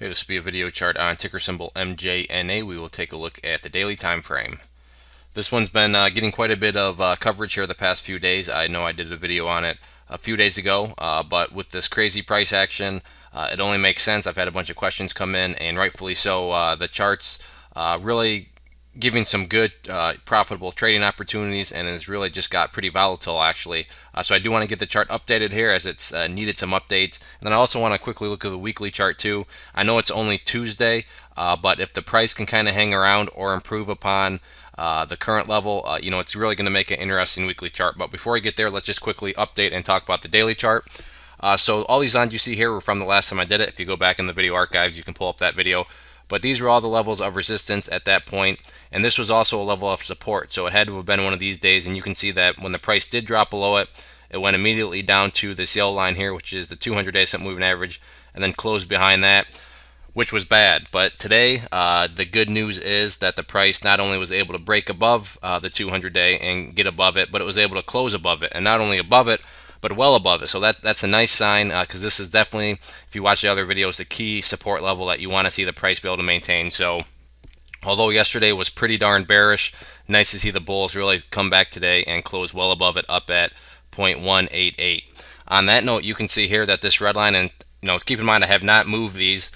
Hey, this will be a video chart on ticker symbol MJNA. We will take a look at the daily time frame. This one's been getting quite a bit of coverage here the past few days. I know I did a video on it a few days ago, but with this crazy price action, it only makes sense. I've had a bunch of questions come in, and rightfully so. The chart's really giving some good profitable trading opportunities, and has really just got pretty volatile actually. So I do want to get the chart updated here, as it's needed some updates. And then I also want to quickly look at the weekly chart too. I know it's only Tuesday, but if the price can kind of hang around or improve upon the current level, it's really going to make an interesting weekly chart. But before I get there, let's just quickly update and talk about the daily chart. So all these lines you see here were from the last time I did it. If you go back in the video archives, you can pull up that video. But these were all the levels of resistance at that point, and this was also a level of support. So it had to have been one of these days, and you can see that when the price did drop below it, it went immediately down to this yellow line here, which is the 200-day simple moving average, and then closed behind that, which was bad. But today, the good news is that the price not only was able to break above the 200-day and get above it, but it was able to close above it, and not only above it, but well above it. So that's a nice sign, because this is definitely, if you watch the other videos, the key support level that you want to see the price be able to maintain. So although yesterday was pretty darn bearish, nice to see the bulls really come back today and close well above it, up at 0.188. On that note, you can see here that this red line, and keep in mind I have not moved these.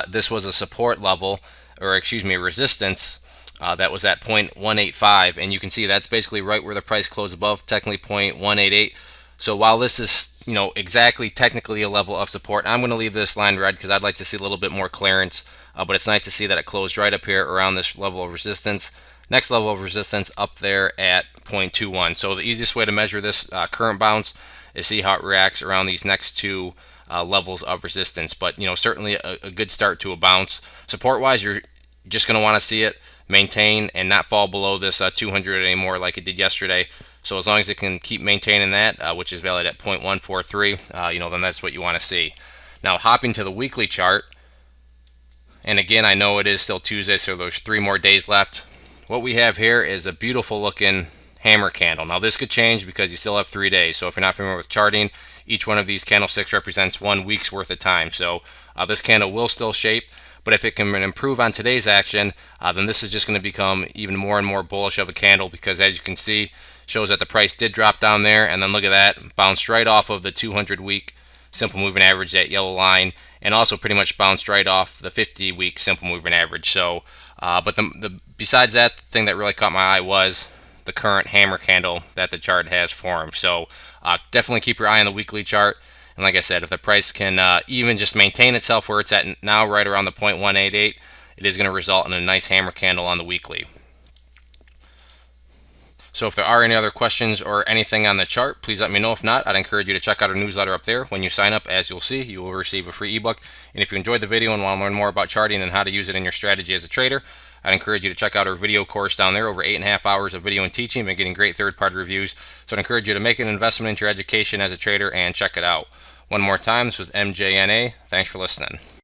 This was a support level, or excuse me, a resistance that was at 0.185, and you can see that's basically right where the price closed above, technically 0.188. So while this is, exactly technically a level of support, I'm going to leave this line red because I'd like to see a little bit more clearance. But it's nice to see that it closed right up here around this level of resistance. Next level of resistance up there at 0.21. So the easiest way to measure this current bounce is see how it reacts around these next two levels of resistance. But certainly a good start to a bounce. Support-wise, you're just going to want to see it maintain and not fall below this 200 anymore like it did yesterday. So as long as it can keep maintaining that, which is valid at 0.143, then that's what you want to see. Now hopping to the weekly chart, and again, I know it is still Tuesday, so there's 3 more days left. What we have here is a beautiful looking hammer candle. Now this could change because you still have 3 days. So if you're not familiar with charting, each one of these candlesticks represents 1 week's worth of time. So this candle will still shape, but if it can improve on today's action, then this is just going to become even more and more bullish of a candle, because as you can see, shows that the price did drop down there, and then look at that, bounced right off of the 200-week simple moving average, that yellow line, and also pretty much bounced right off the 50-week simple moving average. So, but besides that, the thing that really caught my eye was the current hammer candle that the chart has formed. So definitely keep your eye on the weekly chart. And like I said, if the price can even just maintain itself where it's at now, right around the 0.188, it is going to result in a nice hammer candle on the weekly. So if there are any other questions or anything on the chart, please let me know. If not, I'd encourage you to check out our newsletter up there. When you sign up, as you'll see, you will receive a free ebook. And if you enjoyed the video and want to learn more about charting and how to use it in your strategy as a trader, I'd encourage you to check out our video course down there. Over 8.5 hours of video and teaching. Been getting great third-party reviews. So I'd encourage you to make an investment into your education as a trader and check it out. One more time, this was MJNA. Thanks for listening.